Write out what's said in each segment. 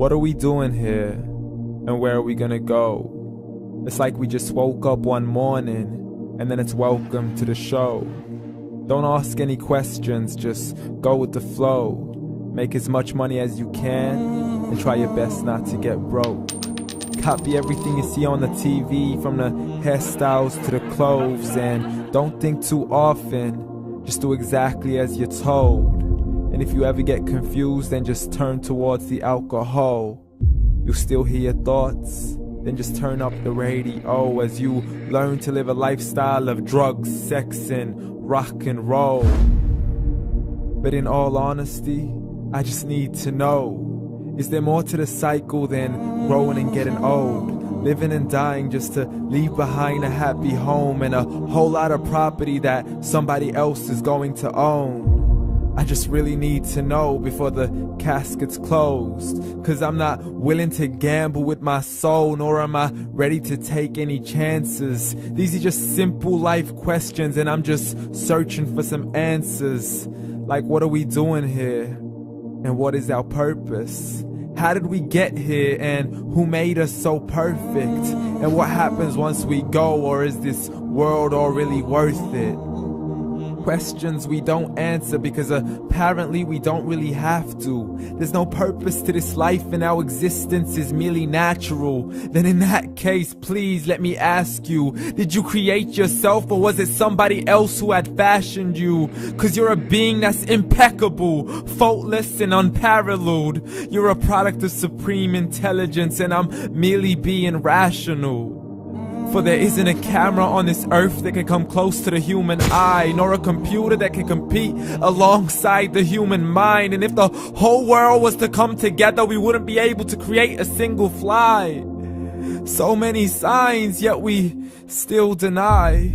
What are we doing here? And where are we gonna go? It's like we just woke up one morning and then it's welcome to the show. Don't ask any questions, just go with the flow. Make as much money as you can and try your best not to get broke. Copy everything you see on the TV, from the hairstyles to the clothes, and don't think too often, just do exactly as you're told. And if you ever get confused, then just turn towards the alcohol. You still hear your thoughts? Then just turn up the radio as you learn to live a lifestyle of drugs, sex, and rock and roll. But in all honesty, I just need to know, is there more to the cycle than growing and getting old? Living and dying just to leave behind a happy home and a whole lot of property that somebody else is going to own. I just really need to know before the casket's closed, 'cause I'm not willing to gamble with my soul, nor am I ready to take any chances. These are just simple life questions and I'm just searching for some answers. Like, what are we doing here? And what is our purpose? How did we get here, and who made us so perfect? And what happens once we go, or is this world all really worth it? Questions we don't answer because apparently we don't really have to. There's no purpose to this life and our existence is merely natural. Then in that case, please let me ask you, did you create yourself, or was it somebody else who had fashioned you? 'Cause you're a being that's impeccable, faultless and unparalleled. You're a product of supreme intelligence and I'm merely being rational. For there isn't a camera on this earth that can come close to the human eye, nor a computer that can compete alongside the human mind. And if the whole world was to come together, we wouldn't be able to create a single fly. So many signs, yet we still deny.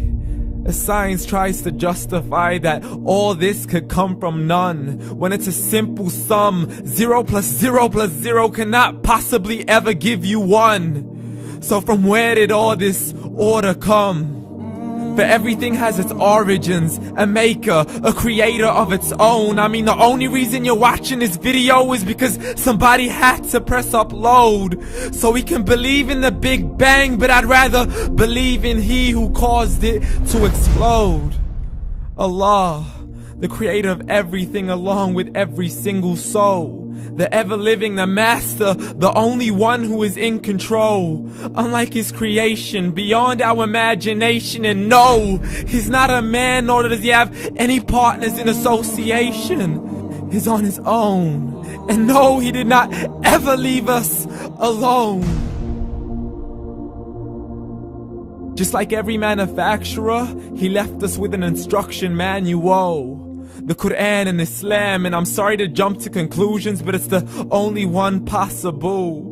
As science tries to justify that all this could come from none, when it's a simple sum. 0 plus 0 plus 0 cannot possibly ever give you 1. So from where did all this order come? For everything has its origins, a maker, a creator of its own. I mean, the only reason you're watching this video is because somebody had to press upload. So we can believe in the Big Bang, but I'd rather believe in He who caused it to explode. Allah, the creator of everything along with every single soul. The ever-living, the master, the only one who is in control. Unlike his creation, beyond our imagination. And no, he's not a man, nor does he have any partners in association. He's on his own. And no, he did not ever leave us alone. Just like every manufacturer, he left us with an instruction manual. The Quran and Islam, and I'm sorry to jump to conclusions, but it's the only one possible.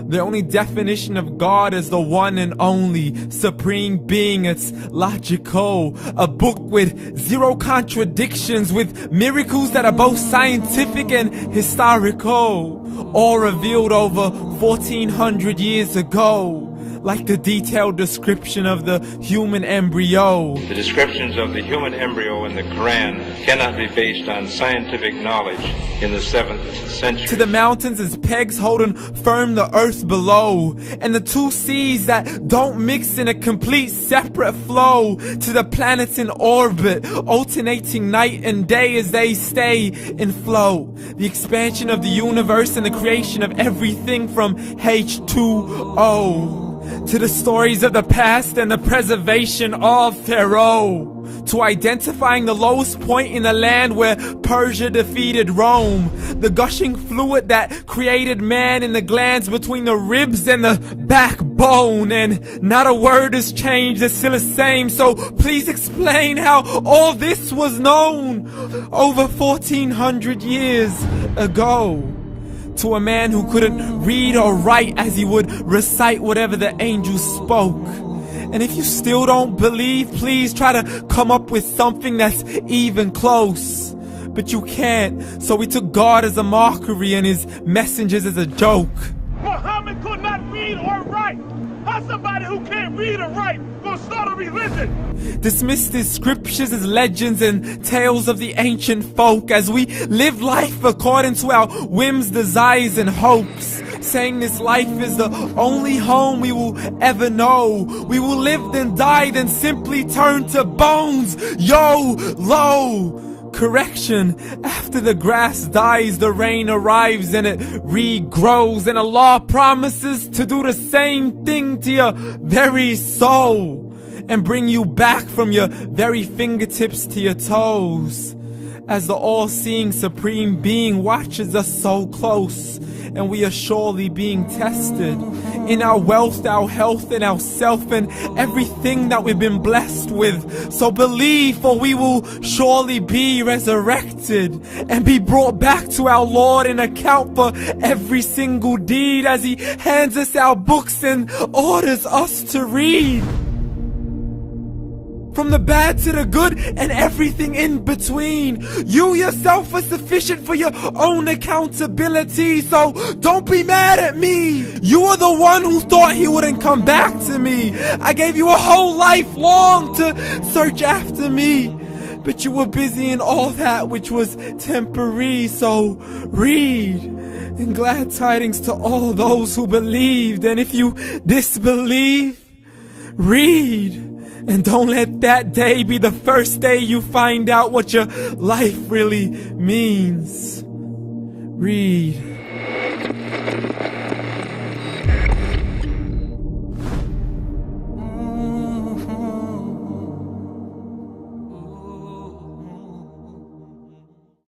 The only definition of God is the one and only supreme being. It's logical, a book with 0 contradictions, with miracles that are both scientific and historical, all revealed over 1400 years ago. Like the detailed description of the human embryo. The descriptions of the human embryo in the Quran cannot be based on scientific knowledge in the 7th century. To the mountains as pegs holding firm the earth below, and the 2 seas that don't mix in a complete separate flow. To the planets in orbit, alternating night and day as they stay in flow. The expansion of the universe and the creation of everything from H2O. To the stories of the past and the preservation of Pharaoh. To identifying the lowest point in the land where Persia defeated Rome. The gushing fluid that created man in the glands between the ribs and the backbone. And not a word has changed, it's still the same. So please explain how all this was known over 1400 years ago. To a man who couldn't read or write as he would recite whatever the angels spoke. And if you still don't believe, please try to come up with something that's even close. But you can't, so we took God as a mockery and his messengers as a joke. Muhammad could not read or write. How's somebody who can't read or write gonna start a religion? Dismissed his scriptures as legends and tales of the ancient folk, as we live life according to our whims, desires, and hopes. saying this life is the only home we will ever know. We will live then die, then simply turn to bones. YOLO! Correction, after the grass dies, the rain arrives and it regrows, and Allah promises to do the same thing to your very soul and bring you back from your very fingertips to your toes, as the all-seeing supreme being watches us so close, and we are surely being tested in our wealth, our health, and our self, and everything that we've been blessed with. So believe, for we will surely be resurrected and be brought back to our Lord and account for every single deed, as He hands us our books and orders us to read. From the bad to the good and everything in between. You yourself are sufficient for your own accountability, so don't be mad at me. You are the one who thought He wouldn't come back to me. I gave you a whole life long to search after me, but you were busy in all that which was temporary. So read, and glad tidings to all those who believed. And if you disbelieve, read. And don't let that day be the first day you find out what your life really means. Read.